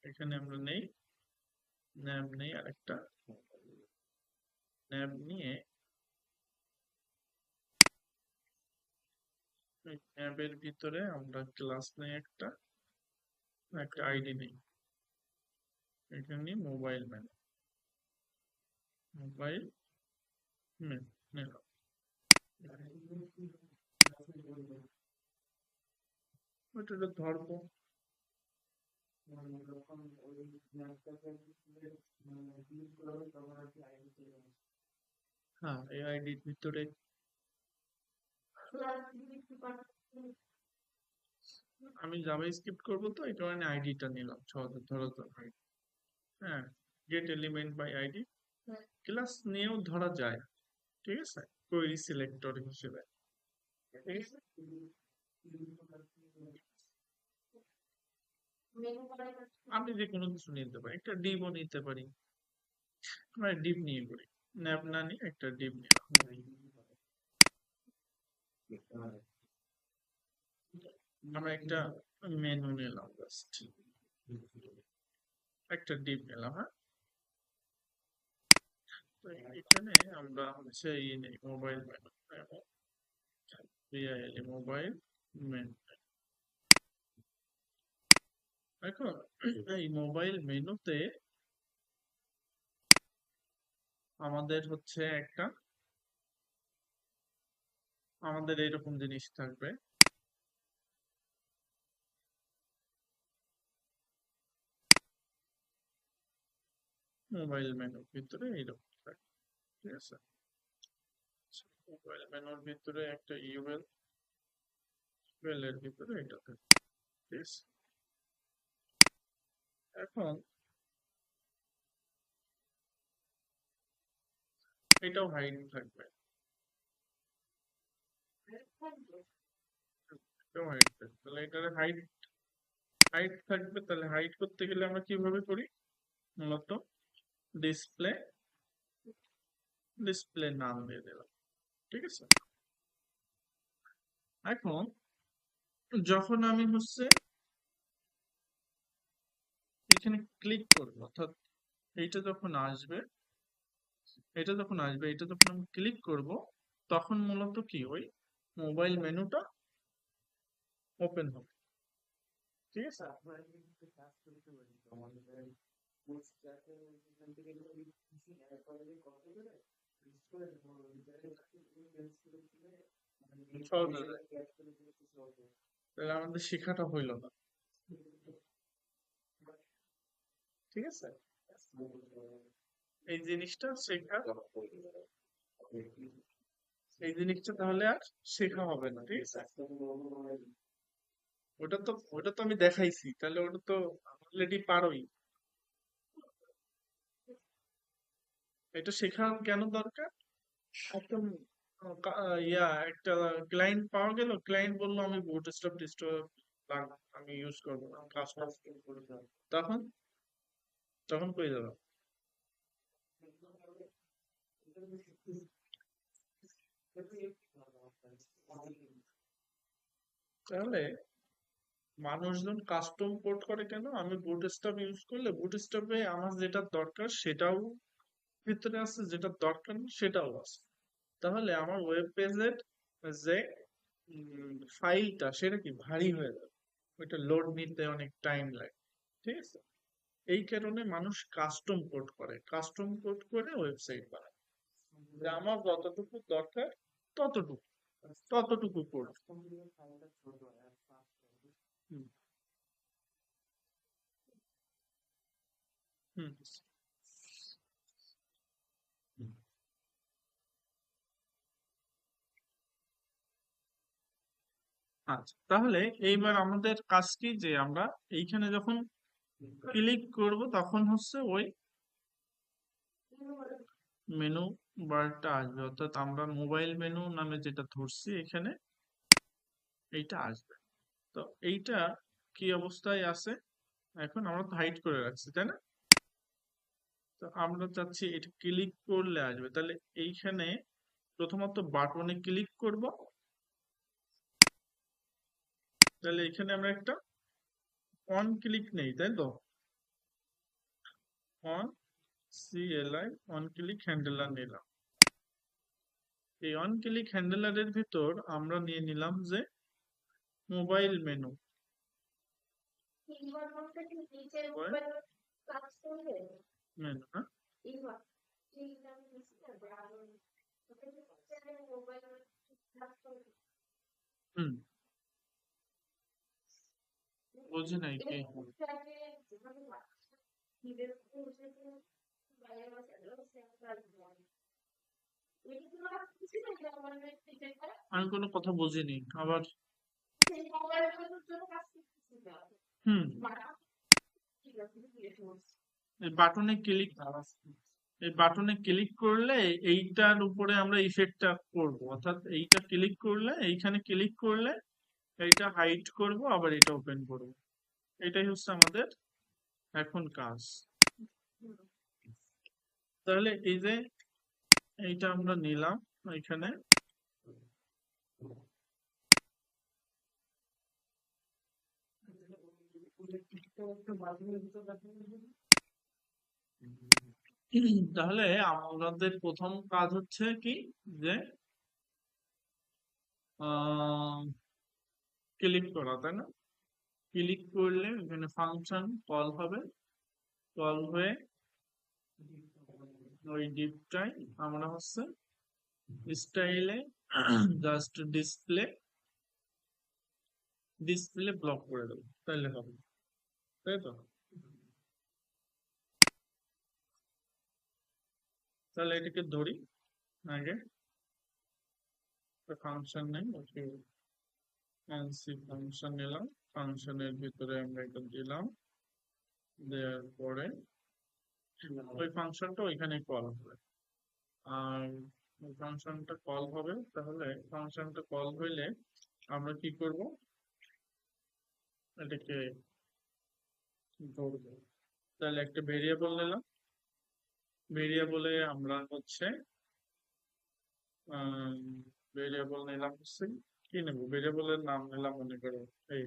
এখানে আমরা নেই, ন্যাব নেই, আরেকটা ন্যাব নিয়ে ন্যাবের ভিতরে আমরা ক্লাস নেই, একটা একটা আইডি নেই, এখানে মোবাইল মেনু, মোবাইল মেনু নিলাম। ওইটা ধরবো, হ্যাঁ এই আইডির ভিতরে আমি জাভাস্ক্রিপ্ট করবো তো এই কারণে আইডিটা নিলাম, সহজে ধরো তো হ্যাঁ, get element by ID, class নিয়েও ধরা যায়, ঠিক আছে, কোয়েরি সিলেক্টর হিসেবে, ঠিক আছে? আমি যে কোনো কিছু নিতে পারি, একটা ডিপও নিতে পারি, আমরা ডিপ নিয়ে করি, ন্যাপ না নিয়ে একটা ডিপ নিলাম, আমরা একটা মেনু নিলাম, জাস্ট একটা ডিপ নিলাম, হ্যাঁ। তো এখানে আমরা হচ্ছে এই নেই মোবাইল মেনু, মোবাইল মেনু। এখন এই মোবাইল মেনুতে আমাদের হচ্ছে একটা, আমাদের এইরকম জিনিস থাকবে, মোবাইল মেনুর ভিতরে এইরকম থাকবে, ঠিক আছে? মোবাইল মেনুর ভিতরে একটা ইউএল, ইউএল এর ভিতরে এটা থাকবে, ঠিক আছে? এখন এটাও হাইড থাকবে, এটাও হাইড থাকবে, তাহলে এটার হাইড হাইড থাকবে, তাহলে হাইড করতে গেলে আমরা কিভাবে করি? মূলত ডিসপ্লে, ডিসপ্লে নাম দিয়ে দিলাম, ঠিক আছে? এখন যখন আমি হচ্ছে এখানে ক্লিক করবো, অর্থাৎ এইটা যখন আসবে, এটা যখন আসবে, এটা যখন আমি ক্লিক করব তখন মূলত কি ওই মোবাইল মেনুটা ওপেন হবে, ঠিক আছে? সহজ হয়ে যায়। তাহলে আমাদের শেখাটা হইল না, ঠিক আছে? এই জিনিসটা শেখা, এই জিনিসটা তাহলে আর শেখা হবে না, ঠিক আছে? ওটা তো আমি দেখাইছি, তাহলে ওটা তো অলরেডি পারোই। এটা শেখা কেন দরকার? একদম একটা ক্লায়েন্ট পাওয়া গেল, ক্লায়েন্ট বললো আমি বুটস্ট্র্যাপ টিস্ট্র্যাপ আমি ইউজ করবো না, কাজটা তখন, তখন পেয়ে যাবে। তাহলে মানুষজন কাস্টম কোড করে কেন? আমি বুটস্ট্র্যাপ ইউজ করলে বুটস্ট্র্যাপে আমার যেটা দরকার সেটাও ভিতরে আছে, যেটা দরকার না সেটাও আছে। তাহলে আমার ওয়েব পেজের যে ফাইলটা সেটা কি ভারী হয়ে যাবে, ওইটা লোড নিতে অনেক টাইম লাগে। ঠিক আছে, এই কারণে মানুষ কাস্টম কোড করে, কাস্টম কোড করে ওয়েবসাইট বানায়, যে আমার যতটুকু দরকার ততটুকু ততটুকু কোড। হুম হুম আচ্ছা, তাহলে এইবার আমাদের কাজ কি, যে আমরা এইখানে যখন ক্লিক করব তখন হচ্ছে ওই মেনু বারটা আসবে, অর্থাৎ আমরা মোবাইল মেনু নামে যেটা ধরছি এখানে এইটা আসবে। তো এইটা কি অবস্থায় আছে, এখন আমরা তো হাইড করে রাখছি তাই না? তো আমরা চাচ্ছি এটা ক্লিক করলে আসবে, তাহলে এইখানে প্রথমত বাটনে ক্লিক করব। তাহলে এখানে আমরা একটা অন ক্লিক নেই, তাই তো? On CLI on click handler নিলাম। এই অন ক্লিক হ্যান্ডেলারের ভিতর আমরা নিয়ে নিলাম যে মোবাইল মেনু। মেনু না, হুম, বুঝি নাই কি। আমি কোনো কথা বুঝিনি আবার। হুম, এই বাটনে ক্লিক, এই বাটনে ক্লিক করলে এইটার উপরে আমরা ইফেক্টটা করব, অর্থাৎ এইটা ক্লিক করলে, এইখানে ক্লিক করলে এইটা হাইড করব, আবার এটা ওপেন করব। এটাই হচ্ছে আমাদের এখন কাজ। তাহলে এই যে এইটা আমরা নিলাম এখানে, তাহলে আমাদের প্রথম কাজ হচ্ছে কি, যে ক্লিক করা, তাই না? ক্লিক করলে এখানে ফাংশন কল হবে, কল হয়ে ওই ডিপটাই আমরা হচ্ছে স্টাইলে জাস্ট ডিসপ্লে, ডিসপ্লে ব্লক করে দেবো, তাহলে হবে, তাই তো? তাহলে এটাকে ধরি আগে, ফাংশন নেই, ওকে এনসি ফাংশন নিলাম, ফাংশনের ভিতরে আমরা এটা দিলাম, দেওয়ার পরে ওই ফাংশনটা ওইখানে কল হবে। আর ওই ফাংশনটা কল হবে, তাহলে ফাংশনটা কল হইলে আমরা কি করব, এটাকে ধরবো। তাহলে একটা ভেরিয়েবল নিলাম, ভেরিয়েবলে আমরা হচ্ছে ভেরিয়েবল নিলাম হচ্ছে কি নেব, ভেরিয়েবলের নাম নিলাম মনে করো এই।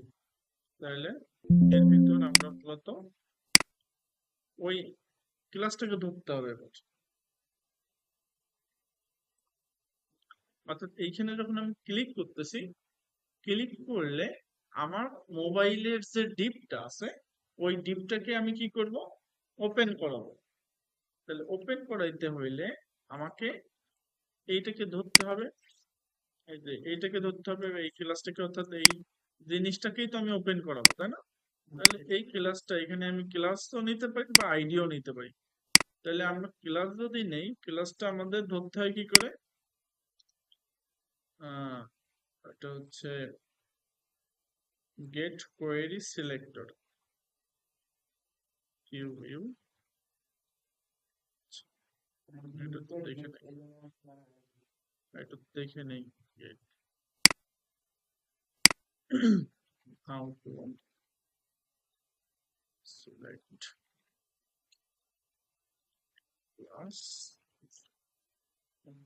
তাহলে এর ভিতর আমরা মূলত ওই ক্লাসটাকে ধরতে হবে এবার। অর্থাৎ এইখানে যখন আমি ক্লিক করতেছি, ক্লিক করলে আমার মোবাইলের যে ডিপটা আছে ওই ডিপটাকে আমি কি করব, ওপেন করাবো। তাহলে ওপেন করাইতে হইলে আমাকে এইটাকে ধরতে হবে, এই যে এইটাকে ধরতে হবে, এই ক্লাসটাকে, অর্থাৎ এই জিনিসটাকেই তো আমি ওপেন করাবো, তাই না? তাহলে এই ক্লাসটা, এখানে আমি ক্লাস তো নিতে পারি বা আইডিও নিতে পারি। তাহলে আমরা ক্লাস যদি নেই, ক্লাসটা আমাদের ধরতে হয় কি করে, আহ এটা হচ্ছে get query selector, Q U, এটা তো দেখে নেই, এটা দেখে নেই, get how to select class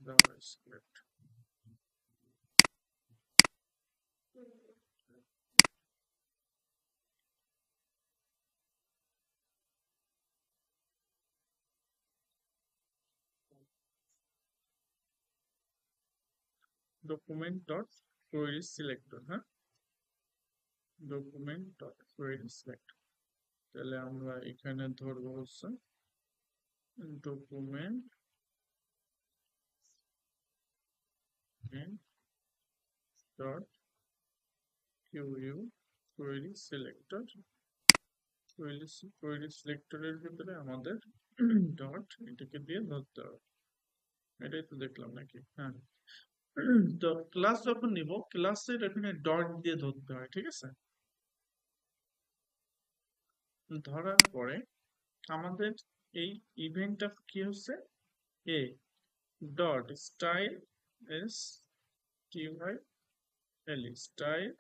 JavaScript। Document dot query selector, হ্যাঁ, ডকুমেন্ট ডট কোয়েরি সিলেক্টর। তাহলে আমরা এখানে ধরবো হচ্ছে document dot Q query selector. Query সিলেক্টরের ভিতরে আমাদের ডট এটাকে দিয়ে ধরতে হবে। এটাই তো দেখলাম নাকি? হ্যাঁ। তো ক্লাস যখন নিব, ক্লাসের এখানে ডট দিয়ে ধরতে হয়, ঠিক আছে? ধরার পরে আমাদের এই ইভেন্টটা কি হচ্ছে, a dot style S T Y L style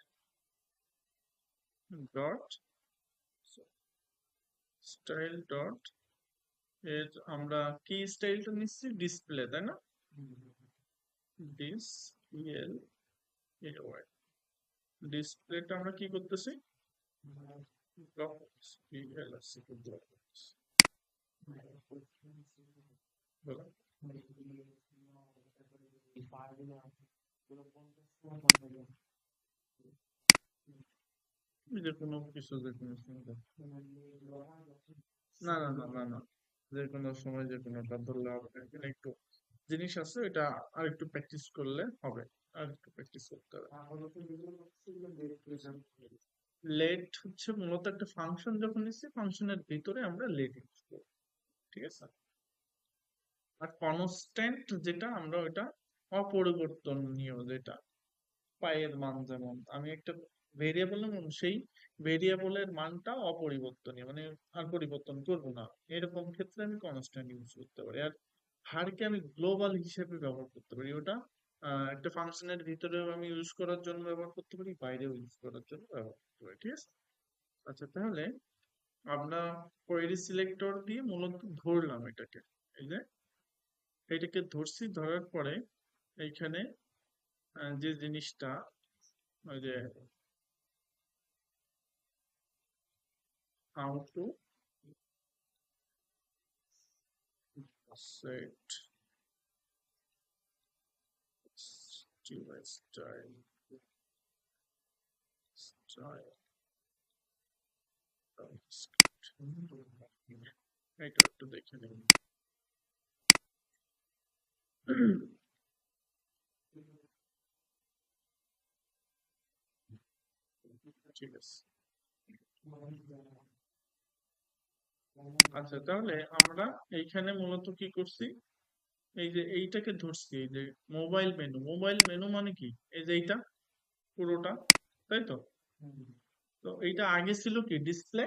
dot style dot এর আমরা কি স্টাইলটা নিচ্ছি, ডিসপ্লে, তাই না? ডিস এল এ ওয়াই, ডিসপ্লেটা আমরা কি করতেছি, ব্লক পিএলসি কে ব্লক করতেছি। বলো। যে কোনো কিছু, যে কোনো সময়। না না না না না, যে কোনো সময় যে কোনোটা ধরলে হবে না। এখানে একটু জিনিস আছে, এটা আর একটু প্র্যাকটিস করলে হবে, আর একটু প্র্যাকটিস করতে হবে। লেট হচ্ছে মূলত একটা ফাংশন, যখন নিচ্ছি ফাংশনের ভিতরে আমরা লেট ইউজ করি, ঠিক আছে? আর কনস্ট্যান্ট যেটা, আমরা ওইটা অপরিবর্তনীয়, যেটা পায়ের মান, যেমন আমি একটা ভেরিয়েবল নেব, সেই ভেরিয়েবলের মানটা অপরিবর্তনীয়, মানে আর পরিবর্তন করব না, এরকম ক্ষেত্রে আমি কনস্ট্যান্ট ইউজ করতে পারি। আর হারকে আমি গ্লোবাল হিসেবে ব্যবহার করতে পারি, ওটা একটা ফাংশনের ভিতরেও আমি ইউজ করার জন্য ব্যবহার করতে পারি, বাইরেও ইউজ করার জন্য ব্যবহার করতে পারি, ঠিক আছে? আচ্ছা, তাহলে আমরা কোয়েরি সিলেক্টর দিয়ে মূলত ধরলাম এটাকে, এই যে এটাকে ধরছি, ধরার পরে এইখানে যে জিনিসটা, ওই যে how to set style, style এটা একটু দেখে নিন। ঠিক আছে। আচ্ছা, তাহলে আমরা এইখানে মূলত কি করছি, এই যে এইটাকে ধরছি, এই যে মোবাইল মেনু, মোবাইল মেনু মানে কি, এই যে এইটা পুরোটা, তাই তো? তো এইটা আগে ছিল কি, ডিসপ্লে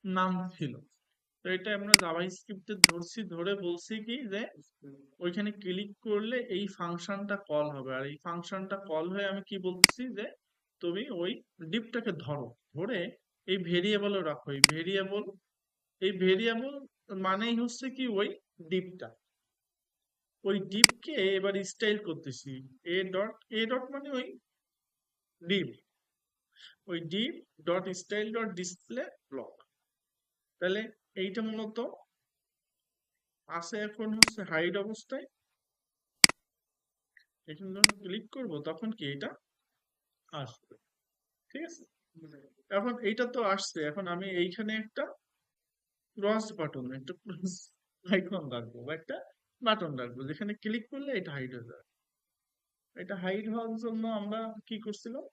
নাম ছিল। তো এটা আমরা জাভাস্ক্রিপ্টে ধরছি, ধরে বলছি কি যে ওইখানে ক্লিক করলে এই ফাংশনটা কল হবে, আর এই ফাংশনটা কল হয়ে আমি কি বলতেছি যে তুমি ওই ডিপটাকে ধরো, ধরে এই ভেরিয়েবলও রাখো, এই ভেরিয়েবল, এই ভেরিয়েবল মানেই হচ্ছে কি ওই ডিপটা, ওই ডিপকে এবার স্টাইল করতেছি, এ ডট মানে ওই ডিপ, ওই deep dot style dot display block. তাহলে এইটা মূলত আছে এখন হচ্ছে হাইড অবস্থায়, এখানে যখন ক্লিক করব তখন কি এটা আসবে, ঠিক আছে? এখন এইটা তো আসছে, এখন আমি এইখানে একটা ক্রস বাটন, একটা ক্রস আইকন রাখবো, বা একটা বাটন রাখবো, যেখানে ক্লিক করলে এটা হাইড হয়ে যাবে। এটা হাইড হওয়ার জন্য আমরা কি করছিলাম,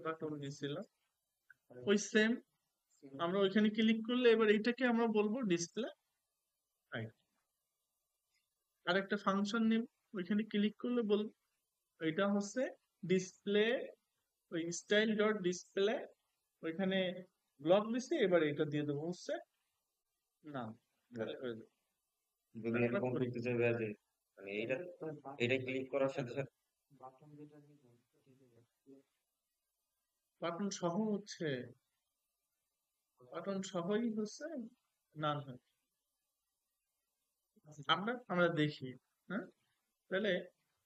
বাটন দিয়েছিলাম, ওই সেম আমরা ওইখানে ক্লিক করলে এবার এইটাকে আমরা বলবো ডিসপ্লে হাইড। আর একটা ফাংশন নেব, ওইখানে ক্লিক করলে বলবো এটা হচ্ছে ডিসপ্লে, ওই স্টাইল ডট ডিসপ্লে, ওইখানে ব্লক দিছি, এবার এটা দিয়ে দেবো হচ্ছে নাম, তাহলে হয়ে যাবে। যদি আমরা এরকম করি, করতে চাই যে মানে এটা ক্লিক করার সাথে সাথে বাটন সহ হচ্ছে, বাটন সহই হচ্ছে নাম হয়। আমরা আমরা দেখি, হ্যাঁ, তাহলে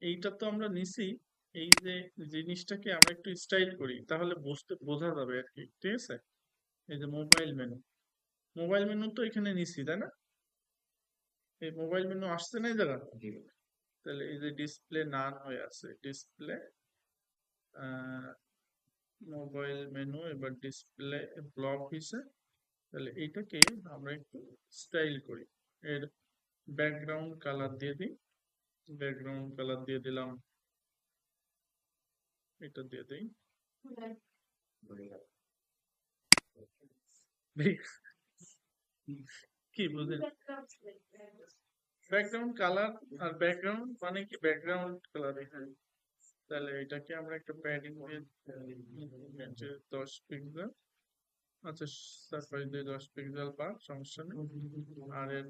এইটা তো আমরা নিছি, এই যে জিনিসটাকে আমরা একটু স্টাইল করি, তাহলে বোঝা যাবে আর কি, ঠিক আছে? এই যে মোবাইল মেনু, মোবাইল মেনু তো এখানে নিছি, তাই না? এই মোবাইল মেনু আসছে না এই জায়গা, জি, তাহলে এই যে ডিসপ্লে নান হয়ে আছে, ডিসপ্লে মোবাইল মেনু, এবার ডিসপ্লে ব্লক হয়েছে। তাহলে এইটাকে আমরা একটু স্টাইল করি, এর ব্যাকগ্রাউন্ড কালার দিয়ে দিই। ব্যাকগ্রাউন্ড কালার দিয়ে দিলাম, এটা দিয়ে দিই। কি বুঝলেন? ব্যাকগ্রাউন্ড কালার, আর ব্যাকগ্রাউন্ড মানে কি ব্যাকগ্রাউন্ড কালার এখানে। তাহলে এটাকে আমরা একটা প্যাডিং দিয়ে 10 পিক্সেল, আচ্ছা সারপ্রাইজ দিয়ে 10 পিক্সেল পার, সমস্যা নেই। আর এর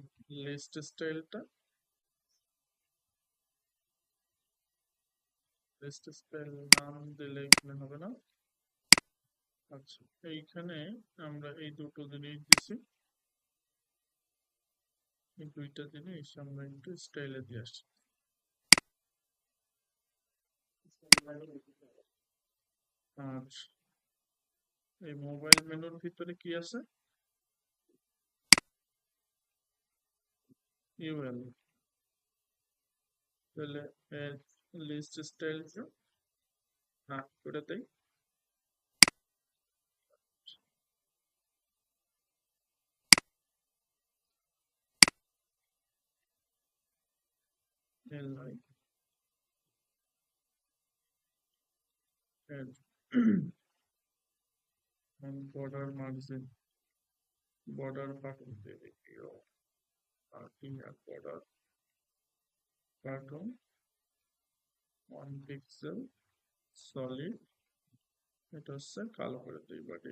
লিস্ট স্টাইলটা, লিস্ট স্টাইল নাম দিলে এখানে হবে না। আচ্ছা, এইখানে আমরা এই দুটো জিনিস দিছি, এই দুইটা জিনিস আমরা একটু স্টাইলে দিয়ে আসছি। আর এই মোবাইল মেনুর ভিতরে কি আছে? ইউএল। তাহলে লিস্ট স্টাইলটা না করে দেই। li add border margin, border button দিয়ে দিই, border button 1 pixel solid, এটা হচ্ছে কালো করে দিই, বাট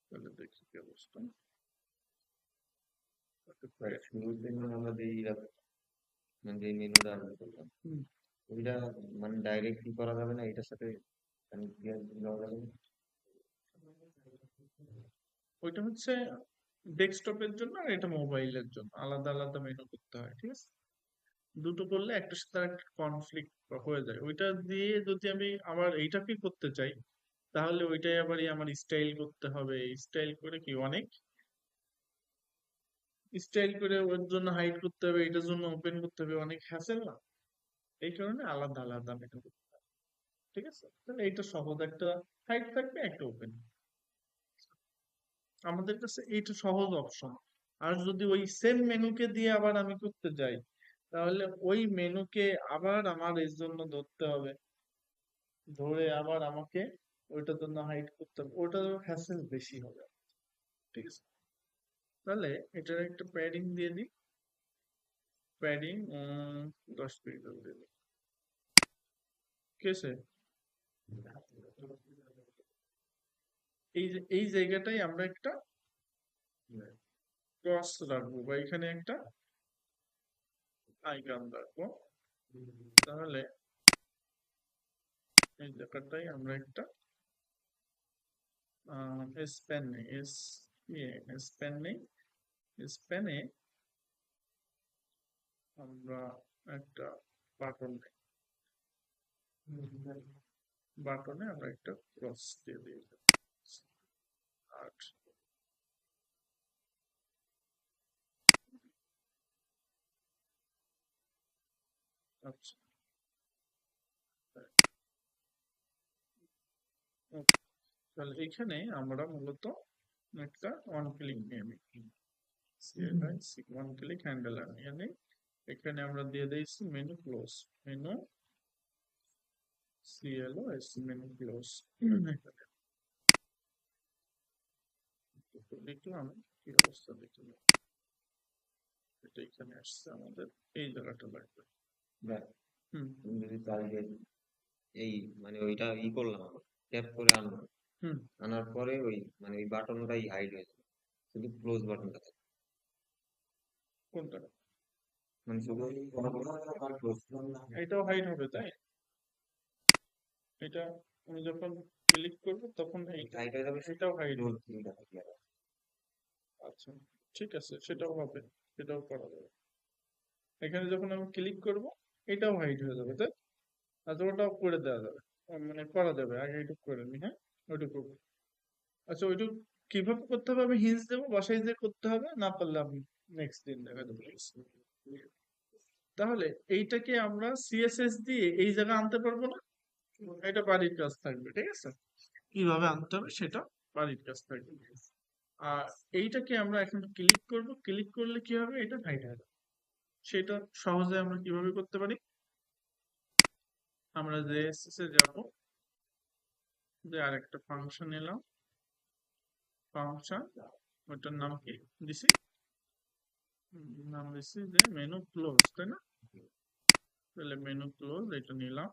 তাহলে দেখি কি অবস্থা। শুরুতে মানে আমরা মানে যে মেনুটা আমরা করলাম হুম, ওইটা মানে ডাইরেক্টলি করা যাবে না এটার সাথে connect দেওয়া যাবে না? ওইটা হচ্ছে ডেস্কটপের জন্য, আর এটা মোবাইলের জন্য আলাদা আলাদা মেনু করতে হয়, ঠিক আছে? দুটো করলে একটার সাথে একটা কনফ্লিক্ট হয়ে যায়। ওইটা দিয়ে যদি আমি আবার এইটাকে করতে চাই, তাহলে ওইটাই আবার আমার স্টাইল করতে হবে। স্টাইল করে কি অনেক স্টাইল করে ওর জন্য হাইড করতে হবে, এটার জন্য ওপেন করতে হবে, অনেক হ্যাসেল না? এই কারণে আলাদা আলাদা মেনু করতে হবে, ঠিক আছে? তাহলে এইটা সহজ, একটা হাইড থাকবে, একটা ওপেন। আমাদের কাছে এইটা সহজ অপশন। আর যদি ওই সেম মেনুকে দিয়ে আবার আমি করতে যাই, তাহলে ওই মেনুকে আবার আমার এর জন্য ধরতে হবে, ধরে আবার আমাকে ওইটার জন্য হাইড করতে হবে, ওটা হ্যাসেল বেশি হবে, ঠিক আছে? তাহলে এটার একটা প্যাডিং দিয়ে দিই, প্যাডিং 10 পিক্সেল দিয়ে দিই, ঠিক আছে? এই জায়গাটাই আমরা একটা ক্রস রাখবো, বা এখানে একটা আইকন রাখবো। তাহলে এই জায়গাটাই আমরা একটা স্প্যান নেই, স্প্যান নেই, স্প্যানে আমরা একটা বাটন নেই, বাটনে আমরা একটা ক্রস দিয়ে দিই। আর আচ্ছা, okay, তাহলে এখানে আমরা মূলত একটা ওয়ান ক্লিক নিয়ে নিই, ওয়ান ক্লিক হ্যান্ডেলার নিয়ে নিই। এখানে আমরা দিয়ে দিয়েছি menu close, menu CLOS, menu close. দেখলাম কি অবস্থা, দেখলাম এটা এখানে আসছে, আমাদের এই জায়গাটা লাগবে। দেখ, হুম তুমি যদি চাই যে এই মানে ওইটা করলাম ট্যাপ করে আনলাম, হুম, আনার পরে ওই মানে ওই বাটনটাই হাইড হয়ে যাবে, শুধু ক্লোজ বাটনটা থাকে, কোনটা? মানে শুধু ক্লোজ। এটাও হাইড হবে, তাই? এটা আমি যখন ক্লিক করব তখন হাইড হয়ে যাবে, এটাও হাইড ক্লোজ হবে। চিহ্নটা থাকে। আচ্ছা, ঠিক আছে, সেটাও হবে, সেটাও করা যাবে। এখানে যখন আমি ক্লিক করব, এটাও হাইড হয়ে যাবে, তাই? আচ্ছা, ওটাও করে দেওয়া যাবে, মানে করা যাবে। আগে এইটুকু করে নি, হ্যাঁ, ওইটুকু। আচ্ছা, ওইটুকু কিভাবে করতে হবে? আমি হিন্টস দেবো, বাসায় যে করতে হবে, না পারলে আমি নেক্সট দিন দেখা যাবে। তাহলে এইটাকে আমরা সিএসএস দিয়ে এই জায়গায় আনতে পারবো না, এটা বাড়ির কাজ থাকবে। ঠিক আছে, কিভাবে আনতে হবে সেটা বাড়ির কাজ থাকবে। আর এইটাকে আমরা এখন ক্লিক করব, ক্লিক করলে কি হবে, এটা হাইড হয়ে যাবে। সেটা সহজে আমরা কিভাবে করতে পারি, আমরা জেএসএস এ যাব, যে আরেকটা ফাংশন নিলাম, ফাংশন, ওটার নাম কি দিছি, নাম দিছি যে মেনু ক্লোজ, তাই না? তাহলে মেনু ক্লোজ এটা নিলাম,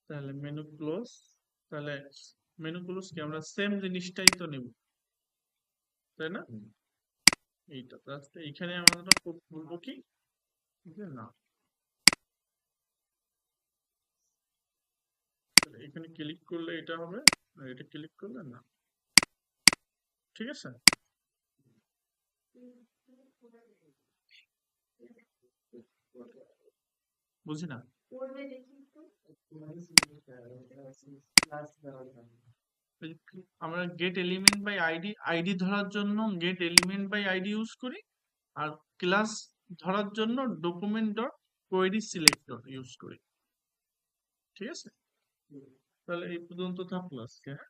তাহলে মেনু ক্লোজ, তাহলে মেনু ক্লোজ কি আমরা সেম জিনিসটাই তো নিব, তাই না? হুম। এইটা জাস্ট এইখানে আমরা বলবো কি যে না, তাহলে এখানে ক্লিক করলে এটা হবে, আর এটা ক্লিক করলে না। ঠিক আছে, বুঝি না। এই যে আমরা get element by ID, ID ধরার জন্য get element by ID use করি, আর ক্লাস ধরার জন্য document dot query selector use করি। ঠিক আছে, তাহলে এই পর্যন্ত থাকলো আজকে, হ্যাঁ?